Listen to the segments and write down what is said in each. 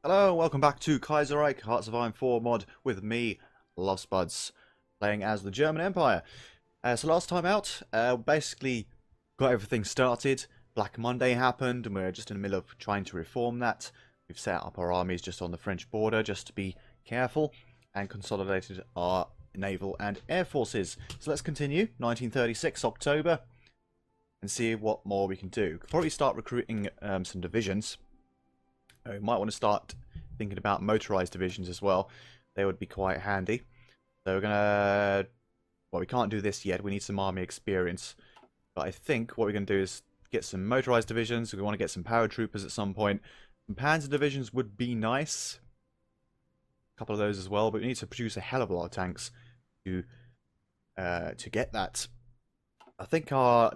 Hello, welcome back to Kaiserreich, Hearts of Iron 4 mod with me, LoveSpuds, playing as the German Empire. So last time out, basically got everything started. Black Monday happened and we're just in the middle of trying to reform that. We've set up our armies just on the French border just to be careful and consolidated our naval and air forces. So let's continue, 1936 October, and see what more we can do. Could probably start recruiting some divisions. We might want to start thinking about motorized divisions as well. They would be quite handy. So we're gonna... Well, we can't do this yet. We need some army experience. But I think what we're going to do is get some motorized divisions. We want to get some paratroopers at some point. Some panzer divisions would be nice. A couple of those as well. But we need to produce a hell of a lot of tanks to get that. I think our...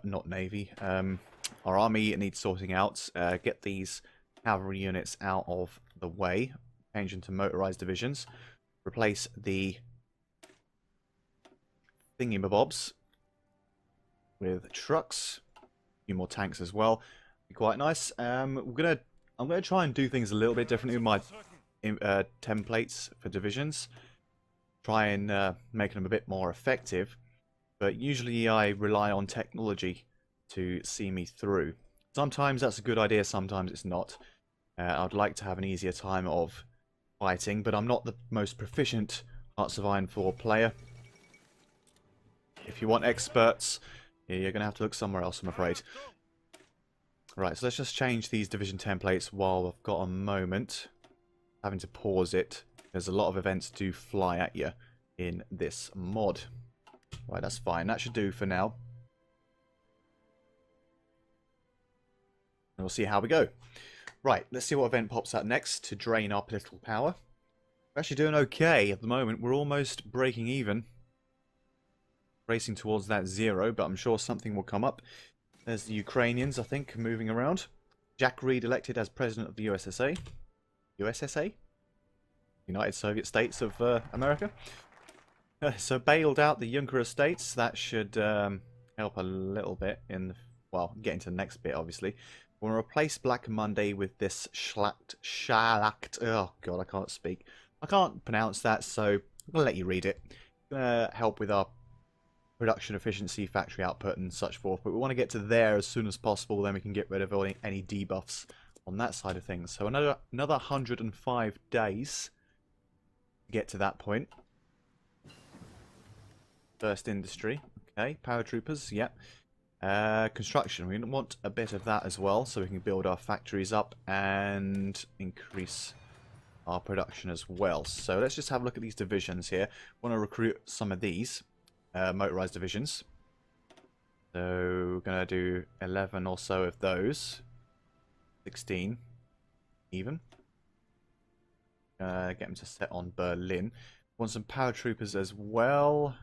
not navy. Our army needs sorting out. Get these cavalry units out of the way. Change into motorized divisions. Replace the thingy-mabobs with trucks. A few more tanks as well. Be quite nice. I'm gonna try and do things a little bit differently with my templates for divisions. Try and make them a bit more effective. But usually I rely on technology to see me through. Sometimes that's a good idea, sometimes it's not. I'd like to have an easier time of fighting, but I'm not the most proficient Hearts of Iron 4 player. If you want experts, you're going to have to look somewhere else, I'm afraid. Right, so let's just change these division templates while I've got a moment. Having to pause it, because a lot of events do fly at you in this mod. Right, that's fine. That should do for now. And we'll see how we go. Right, let's see what event pops out next to drain our political power. We're actually doing okay at the moment. We're almost breaking even. Racing towards that 0, but I'm sure something will come up. There's the Ukrainians, I think, moving around. Jack Reed elected as president of the USSA. USSA? United Soviet States of America. So bailed out the Junker estates. That should help a little bit in, well, get into the next bit, obviously. We'll replace Black Monday with this Schlacht. Oh, God, I can't speak. I can't pronounce that, so I'm going to let you read it. It's going to help with our production efficiency, factory output, and such forth. But we want to get to there as soon as possible, then we can get rid of any debuffs on that side of things. So another 105 days to get to that point. First industry. Okay, paratroopers, yep. Construction, we want a bit of that as well, so we can build our factories up and increase our production as well. So let's just have a look at these divisions here. I want to recruit some of these motorized divisions. So we're going to do 11 or so of those. 16 even. Get them to set on Berlin. Want some paratroopers as well,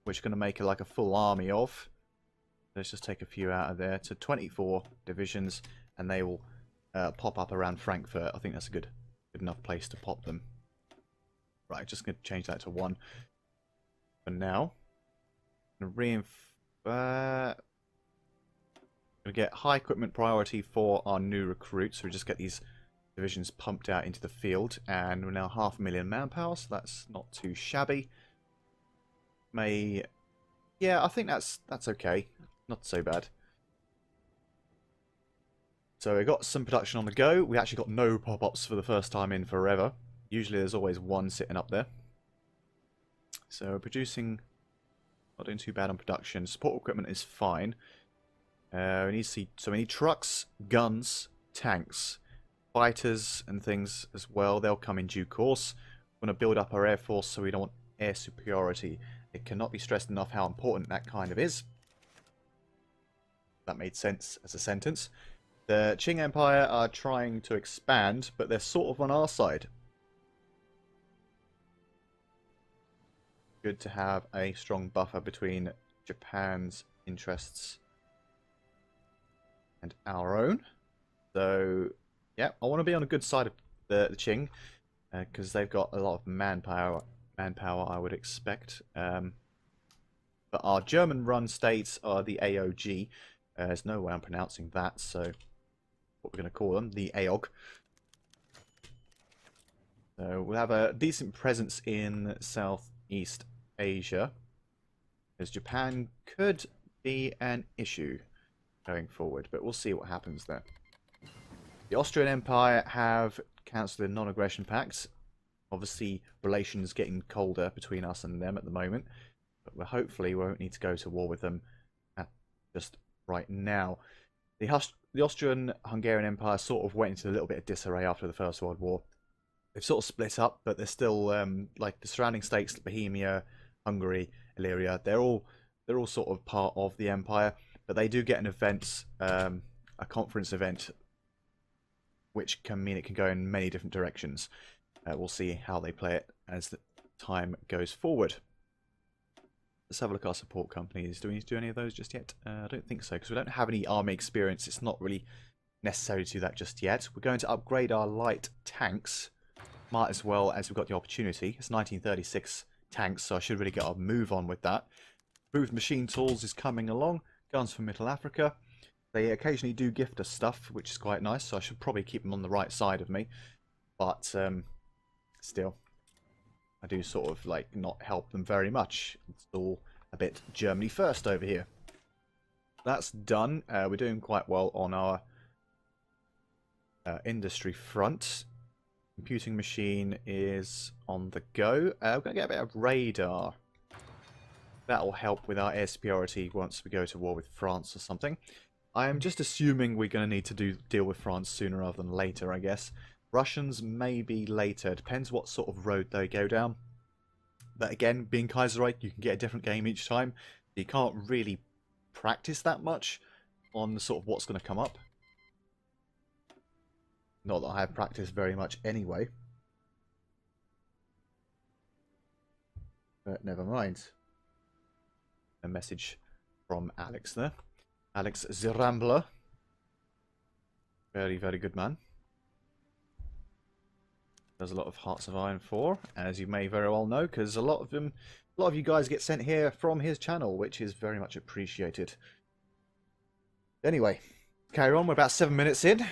which we're going to make like a full army of. Let's just take a few out of there to 24 divisions, and they will pop up around Frankfurt. I think that's a good enough place to pop them. Right, just going to change that to 1 for now. Going to get high equipment priority for our new recruits, so we just get these divisions pumped out into the field, and we're now 500,000 manpower, so that's not too shabby. Yeah, I think that's okay. Not so bad. So we got some production on the go. We actually got no pop-ups for the first time in forever. Usually there's always one sitting up there. So we're producing, not doing too bad on production. Support equipment is fine. We need trucks, guns, tanks, fighters and things as well. They'll come in due course. We want to build up our air force so we don't want air superiority. It cannot be stressed enough how important that kind of is. That made sense as a sentence. The Qing Empire are trying to expand, but they're sort of on our side. Good to have a strong buffer between Japan's interests and our own. So, yeah, I want to be on a good side of the Qing, because they've got a lot of manpower, I would expect. But our German-run states are the AOG. There's no way I'm pronouncing that, so what we're going to call them, the AOG. So we'll have a decent presence in Southeast Asia, as Japan could be an issue going forward, but we'll see what happens there. The Austrian Empire have cancelled the non-aggression pacts. Obviously, relations getting colder between us and them at the moment, but we hopefully won't need to go to war with them just right now. The Austrian-Hungarian Empire sort of went into a little bit of disarray after the First World War. They've sort of split up, but they're still like the surrounding states, Bohemia, Hungary, Illyria. They're all sort of part of the empire, but they do get an event, a conference event, which can mean it can go in many different directions. We'll see how they play it as the time goes forward. Let's have a look at our support companies. Do we need to do any of those just yet? I don't think so, because we don't have any army experience. It's not really necessary to do that just yet. We're going to upgrade our light tanks. Might as well, as we've got the opportunity. It's 1936 tanks, so I should really get our move on with that. Improved machine tools is coming along. Guns from Middle Africa. They occasionally do gift us stuff, which is quite nice, so I should probably keep them on the right side of me. But still, I do sort of like not help them very much. It's all a bit Germany first over here. That's done. We're doing quite well on our industry front. Computing machine is on the go. We're going to get a bit of radar. That will help with our air superiority once we go to war with France or something. I'm just assuming we're going to need to deal with France sooner rather than later, I guess. Russians maybe later. Depends what sort of road they go down. But again, being Kaiserreich, you can get a different game each time. You can't really practice that much on the sort of what's going to come up. Not that I have practiced very much anyway. But never mind. A message from Alex there. Alex Zirambler. Very, very good man. Does a lot of Hearts of Iron 4, as you may very well know, because a lot of you guys get sent here from his channel, which is very much appreciated. Anyway, carry on. We're about 7 minutes in.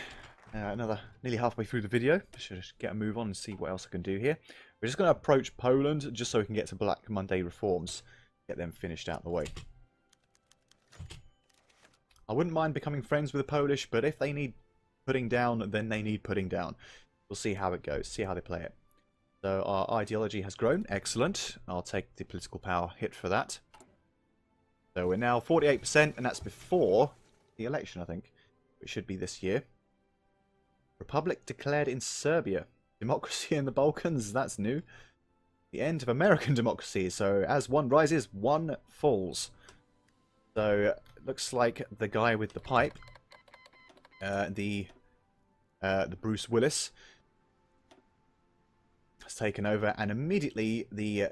Another nearly halfway through the video. I should just get a move on and see what else I can do here. We're just going to approach Poland just so we can get to Black Monday reforms. Get them finished out of the way. I wouldn't mind becoming friends with the Polish, but if they need putting down, then they need putting down. We'll see how it goes, see how they play it. So our ideology has grown. Excellent. I'll take the political power hit for that. So we're now 48%, and that's before the election, I think. It should be this year. Republic declared in Serbia. Democracy in the Balkans, that's new. The end of American democracy. So as one rises, one falls. So it looks like the guy with the pipe, the Bruce Willis, has taken over, and immediately the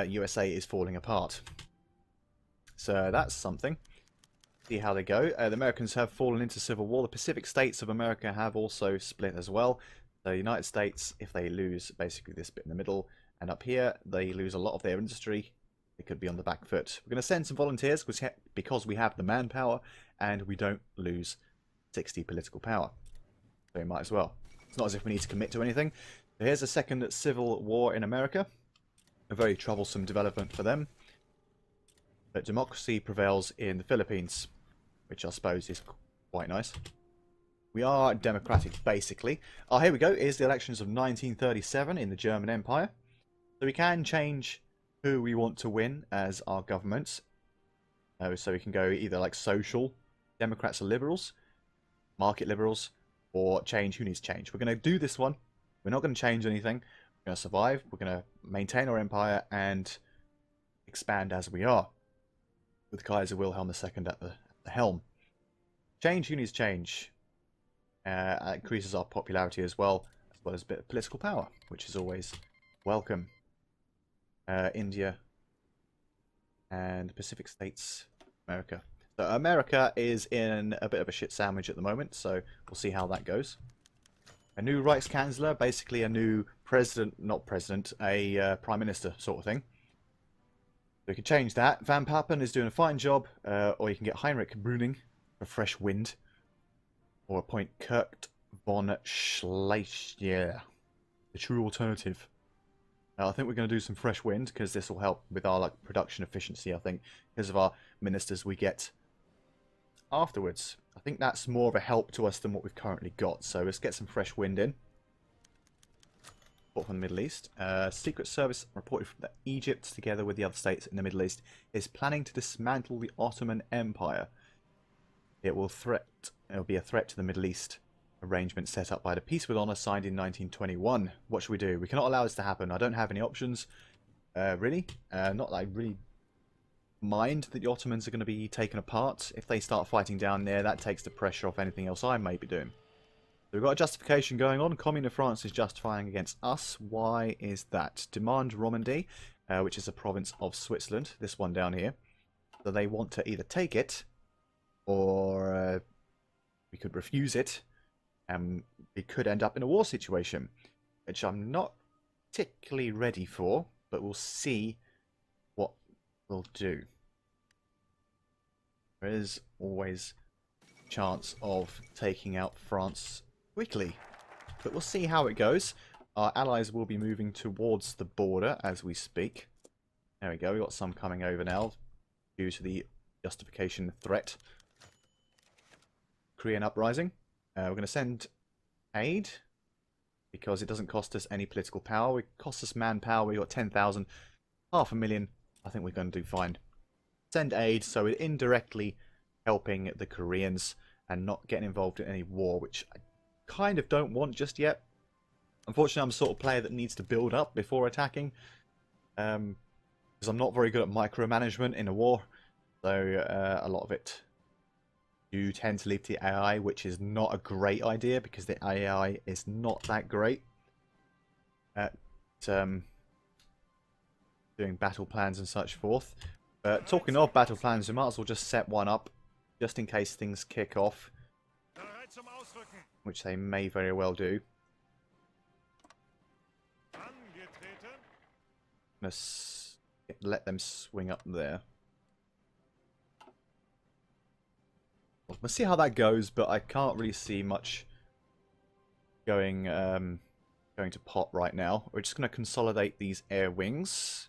USA is falling apart. So that's something. See how they go. The Americans have fallen into civil war. The Pacific states of America have also split as well. The United States, if they lose basically this bit in the middle, and up here they lose a lot of their industry, they could be on the back foot. We're going to send some volunteers because we have the manpower and we don't lose 60 political power. So we might as well. It's not as if we need to commit to anything. So here's a second civil war in America. A very troublesome development for them. But democracy prevails in the Philippines, which I suppose is quite nice. We are democratic, basically. Oh, here we go. Here's the elections of 1937 in the German Empire. So we can change who we want to win as our governments. So we can go either like social, Democrats or liberals, market liberals, or change who needs change. We're going to do this one. We're not going to change anything. We're going to survive. We're going to maintain our empire and expand as we are, with Kaiser Wilhelm II at the helm. Change who needs change. Increases our popularity as well as a bit of political power, which is always welcome. India and Pacific States, America. So America is in a bit of a shit sandwich at the moment, so we'll see how that goes. A new Reichskanzler, basically a new president, not president, a prime minister sort of thing. We can change that. Van Papen is doing a fine job, or you can get Heinrich Brüning for fresh wind. Or appoint Kurt von Schleicher, the true alternative. I think we're going to do some fresh wind because this will help with our production efficiency. I think because of our ministers we get afterwards. I think that's more of a help to us than what we've currently got. So let's get some fresh wind in. Report from the Middle East. Secret Service reported that Egypt, together with the other states in the Middle East, is planning to dismantle the Ottoman Empire. It will be a threat to the Middle East. Arrangement set up by the Peace with Honour signed in 1921. What should we do? We cannot allow this to happen. I don't have any options. Really? Not that I really mind that the Ottomans are going to be taken apart. If they start fighting down there, that takes the pressure off anything else I may be doing. So we've got a justification going on. Commune of France is justifying against us. Why is that? Demand Romandy, which is a province of Switzerland. This one down here. So they want to either take it, or we could refuse it. We could end up in a war situation, which I'm not particularly ready for, but we'll see what we'll do. There is always a chance of taking out France quickly, but we'll see how it goes. Our allies will be moving towards the border as we speak. There we go, we've got some coming over now due to the justification threat. Korean uprising. We're going to send aid because it doesn't cost us any political power. It costs us manpower. We've got 10,000, 500,000. I think we're going to do fine. Send aid, so we're indirectly helping the Koreans and not getting involved in any war, which I kind of don't want just yet. Unfortunately, I'm the sort of player that needs to build up before attacking, because I'm not very good at micromanagement in a war. So a lot of it you tend to leave to the AI, which is not a great idea because the AI is not that great at doing battle plans and such forth. Talking of battle plans, we might as well just set one up just in case things kick off, which they may very well do. Let's let them swing up there. We'll see how that goes, but I can't really see much going to pot right now. We're just going to consolidate these air wings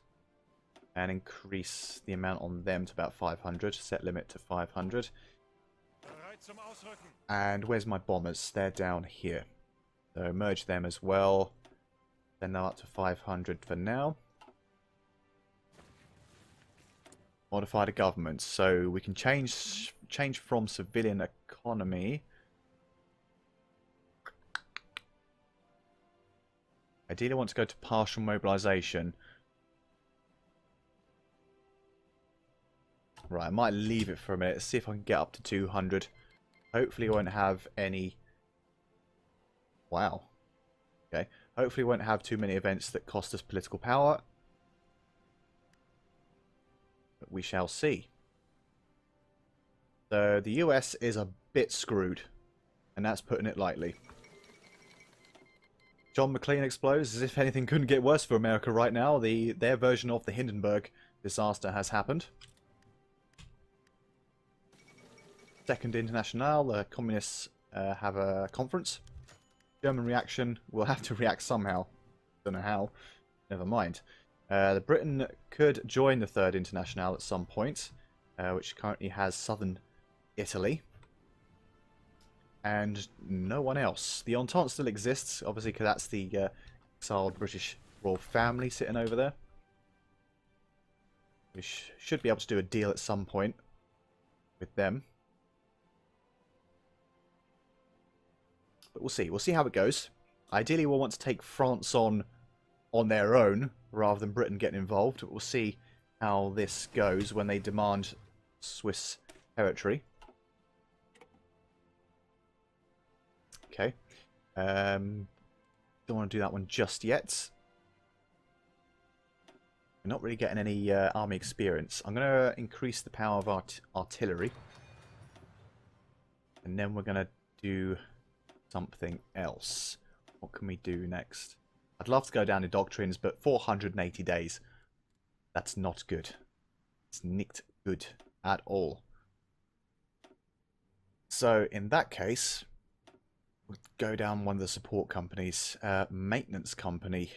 and increase the amount on them to about 500. Set limit to 500. And where's my bombers? They're down here. So merge them as well. Send them up to 500 for now. Modify the government, so we can change from civilian economy. Ideally, I want to go to partial mobilization. Right, I might leave it for a minute. See if I can get up to 200. Hopefully, I won't have any. Wow. Okay. Hopefully, we won't have too many events that cost us political power. But we shall see. So the US is a bit screwed, and that's putting it lightly. John McClane explodes as if anything couldn't get worse for America right now. Their version of the Hindenburg disaster has happened. Second Internationale, the communists have a conference. German reaction, we'll have to react somehow. Don't know how. Never mind. The Britain could join the Third Internationale at some point, which currently has southern Italy. And no one else. The Entente still exists, obviously, because that's the exiled British royal family sitting over there. We should be able to do a deal at some point with them. But we'll see. We'll see how it goes. Ideally, we'll want to take France on their own, rather than Britain getting involved. But we'll see how this goes when they demand Swiss territory. Okay. Don't want to do that one just yet. We're not really getting any army experience. I'm going to increase the power of our artillery. And then we're going to do something else. What can we do next? I'd love to go down to doctrines, but 480 days. That's not good. It's not good at all. So, in that case, go down one of the support companies. Maintenance company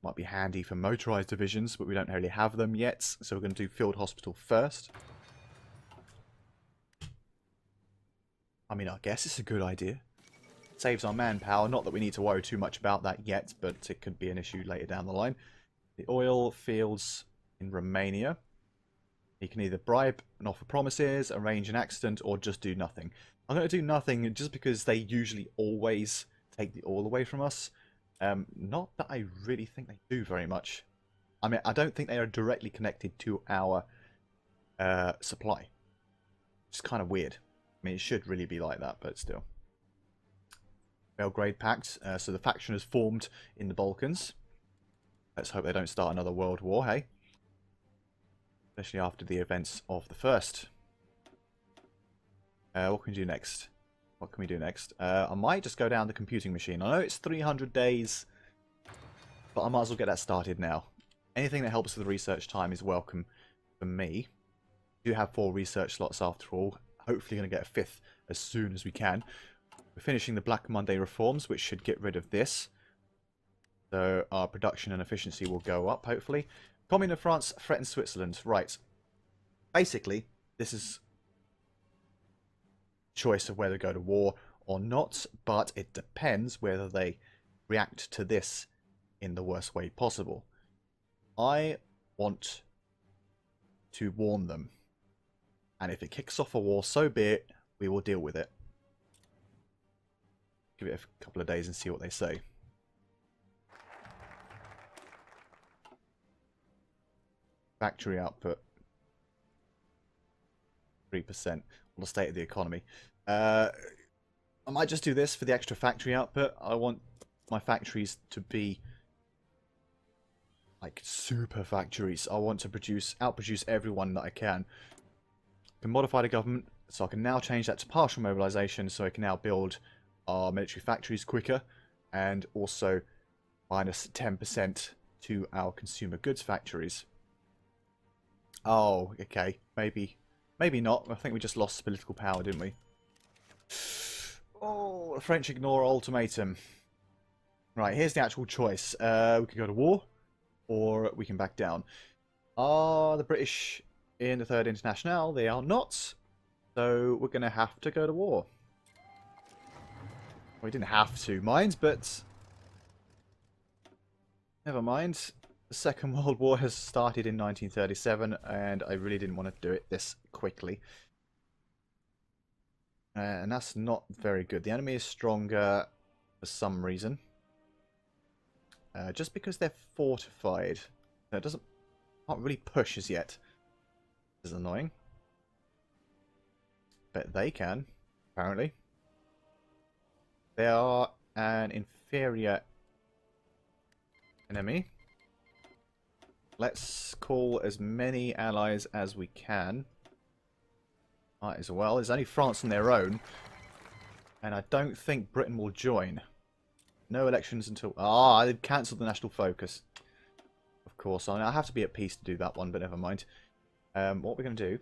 might be handy for motorized divisions, but we don't really have them yet. So we're going to do field hospital first. I mean, I guess it's a good idea. Saves our manpower. Not that we need to worry too much about that yet, but it could be an issue later down the line. The oil fields in Romania. You can either bribe and offer promises, arrange an accident, or just do nothing. I'm going to do nothing just because they usually always take the oil away from us. Not that I really think they do very much. I mean, I don't think they are directly connected to our supply. It's kind of weird. I mean, it should really be like that, but still. Belgrade Pact. So the faction has formed in the Balkans. Let's hope they don't start another world war, hey? Especially after the events of the first. What can we do next? What can we do next? I might just go down the computing machine. I know it's 300 days, but I might as well get that started now. Anything that helps with research time is welcome for me. We do have 4 research slots after all. Hopefully going to get a 5th as soon as we can. We're finishing the Black Monday reforms, which should get rid of this. So our production and efficiency will go up, hopefully. Commune of France threatens Switzerland. Right. Basically, this is choice of whether to go to war or not, but it depends whether they react to this in the worst way possible. I want to warn them, and if it kicks off a war, so be it. We will deal with it. Give it a couple of days and see what they say. Factory output 3% on the state of the economy. I might just do this for the extra factory output. I want my factories to be like super factories. I want to outproduce everyone that I can. I can modify the government, so I can now change that to partial mobilization, so I can now build our military factories quicker, and also minus 10% to our consumer goods factories. Oh, okay. Maybe not. I think we just lost political power, didn't we? Oh, the French ignore ultimatum. Right, here's the actual choice. We can go to war, or we can back down. Are the British in the Third International? They are not. So we're going to have to go to war. Well, we didn't have to, mind, but never mind. The Second World War has started in 1937, and I really didn't want to do it this quickly. And that's not very good. The enemy is stronger for some reason. Just because they're fortified. So it can't really push as yet. This is annoying. But they can, apparently. They are an inferior enemy. Let's call as many allies as we can. Might as well. There's only France on their own. And I don't think Britain will join. No elections until... Ah, they've cancelled the national focus. Of course. I have to be at peace to do that one, but never mind. What we're going to do...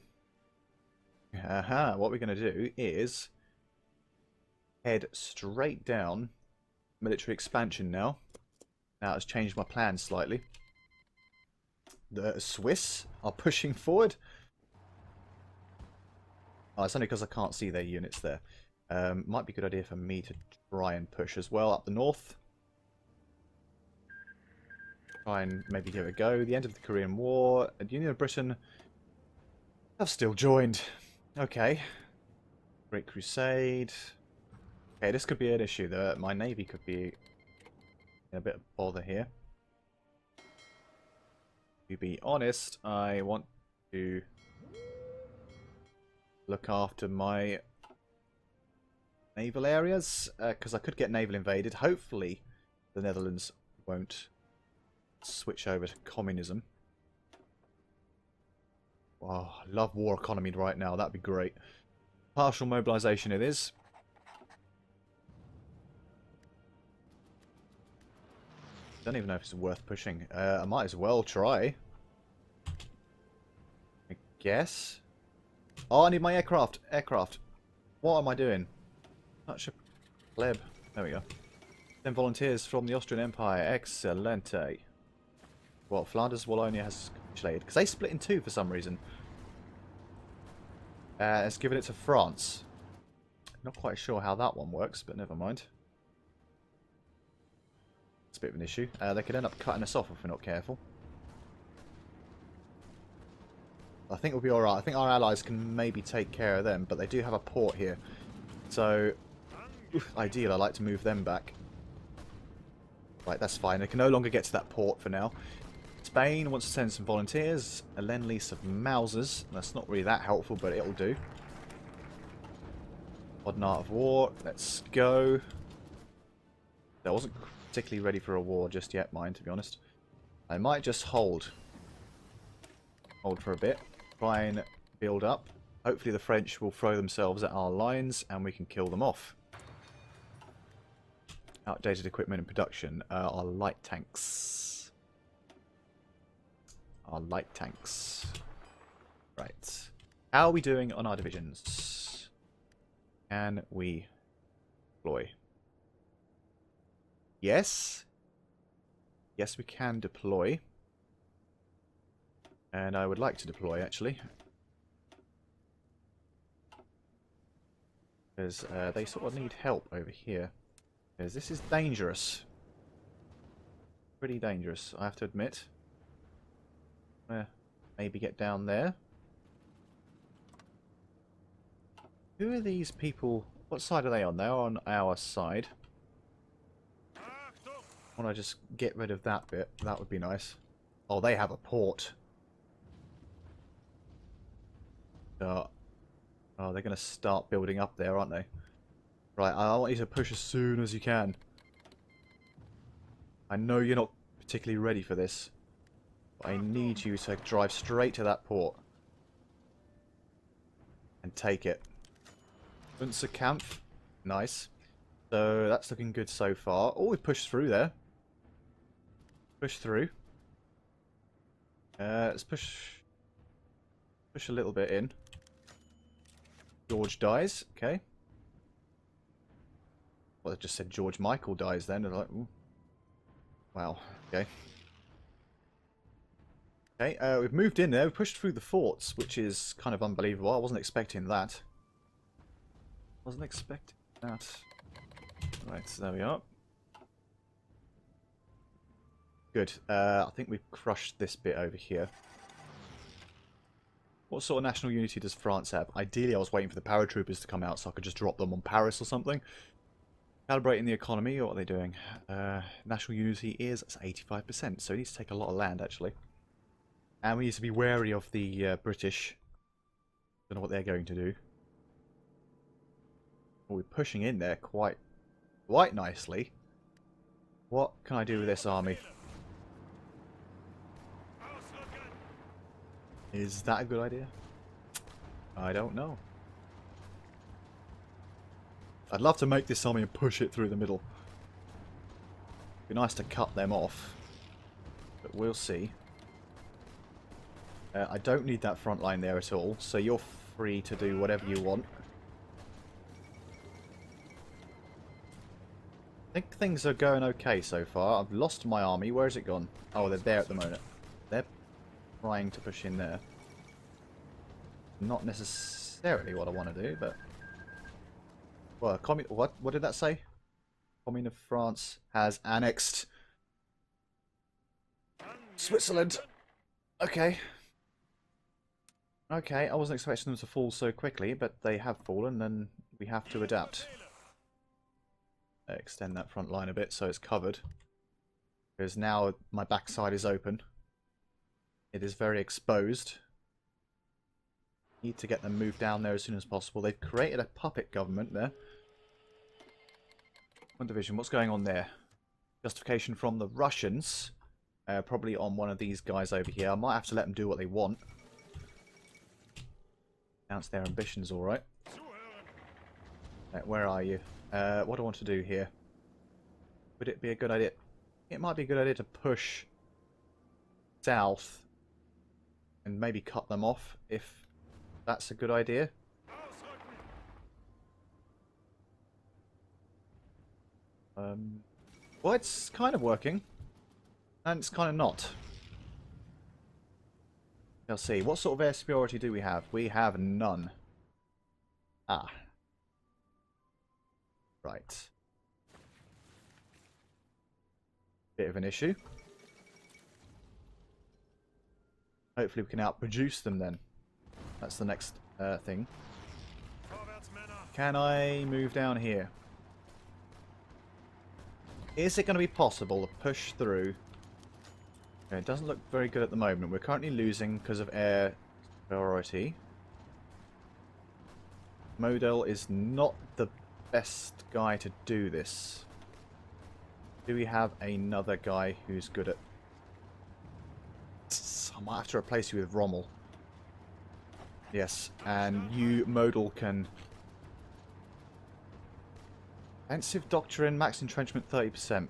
What we're going to do is... head straight down. Military expansion now. Now it's changed my plans slightly. The Swiss are pushing forward. Oh, it's only because I can't see their units there. Might be a good idea for me to try and push as well up the north. Try and maybe give it a go. The end of the Korean War. The Union of Britain have still joined. Okay. Great Crusade. Okay, this could be an issue. My navy could be in a bit of bother here. To be honest, I want to look after my naval areas, because I could get naval invaded. Hopefully the Netherlands won't switch over to communism. Wow, I love war economy right now. That'd be great. Partial mobilization it is. Don't even know if it's worth pushing. I might as well try. I guess. Oh, I need my aircraft. Aircraft. What am I doing? Such a pleb. There we go. 10 volunteers from the Austrian Empire. Excellente. Well, Flanders Wallonia has capitulated. Because they split in two for some reason. It's given it to France. Not quite sure how that one works, but never mind. It's a bit of an issue. They could end up cutting us off if we're not careful. I think we'll be alright. I think our allies can maybe take care of them, but they do have a port here. So, ideal, I like to move them back. Right, that's fine. They can no longer get to that port for now. Spain wants to send some volunteers. A lend-lease of Mausers. That's not really that helpful, but it'll do. Modern art of war. Let's go. I wasn't particularly ready for a war just yet, mine, to be honest. I might just hold. Hold for a bit. Try and build up. Hopefully the French will throw themselves at our lines and we can kill them off. Outdated equipment and production. Our light tanks. Our light tanks. Right. How are we doing on our divisions? Can we deploy? Yes. Yes, we can deploy. And I would like to deploy, actually. Because they sort of need help over here. Because this is dangerous. Pretty dangerous, I have to admit. Maybe get down there. Who are these people? What side are they on? They're on our side. Why don't I just get rid of that bit? That would be nice. Oh, they have a port. Oh, they're going to start building up there, aren't they? Right, I want you to push as soon as you can. I know you're not particularly ready for this. But I need you to drive straight to that port. And take it. Unserkampf. Nice. So, that's looking good so far. Oh, we pushed through there. Push through. Let's push a little bit in. George dies. Okay. Well, I just said George Michael dies then. And like, ooh. Wow. Okay. Okay, we've moved in there. We've pushed through the forts, which is kind of unbelievable. I wasn't expecting that. Wasn't expecting that. Right, so there we are. Good. I think we've crushed this bit over here. What sort of national unity does France have? Ideally, I was waiting for the paratroopers to come out so I could just drop them on Paris or something. Calibrating the economy. What are they doing? National unity is 85%, so we need to take a lot of land, actually. And we need to be wary of the British. Don't know what they're going to do. Oh, we're pushing in there quite nicely. What can I do with this army? Is that a good idea? I don't know. I'd love to make this army and push it through the middle. It'd be nice to cut them off. But we'll see. I don't need that front line there at all, so you're free to do whatever you want. I think things are going okay so far. I've lost my army. Where has it gone? Oh, they're there at the moment. They're trying to push in there. Not necessarily what I want to do, but... Well, what did that say? Commune of France has annexed Switzerland. Okay. Okay, I wasn't expecting them to fall so quickly, but they have fallen, and we have to adapt. Extend that front line a bit so it's covered. Because now my backside is open. It is very exposed. Need to get them moved down there as soon as possible. They've created a puppet government there. One division, what's going on there? Justification from the Russians. Probably on one of these guys over here. I might have to let them do what they want. Announce their ambitions, alright. Where are you? What do I want to do here? Would it be a good idea? It might be a good idea to push south and maybe cut them off if that's a good idea. Well, it's kind of working. And it's kind of not. Let's see. What sort of air superiority do we have? We have none. Ah. Right. Bit of an issue. Hopefully we can outproduce them then. That's the next thing. Can I move down here? Is it going to be possible to push through? Okay, it doesn't look very good at the moment. We're currently losing because of air superiority. Model is not the best guy to do this. Do we have another guy who's good at... I might have to replace you with Rommel. Yes, and you, Modal, can... Offensive Doctrine, max entrenchment 30%.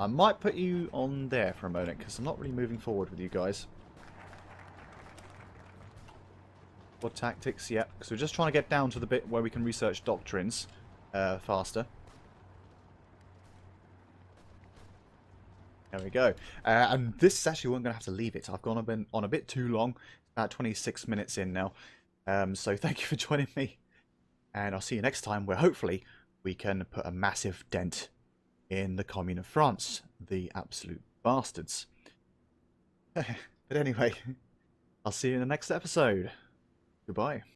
I might put you on there for a moment, because I'm not really moving forward with you guys. What tactics? Yep, because we're just trying to get down to the bit where we can research doctrines faster. There we go. And this is actually where I'm going to have to leave it. I've gone on a bit too long. About 26 minutes in now. So thank you for joining me. And I'll see you next time, where hopefully we can put a massive dent in the Commune of France. The absolute bastards. But anyway, I'll see you in the next episode. Goodbye.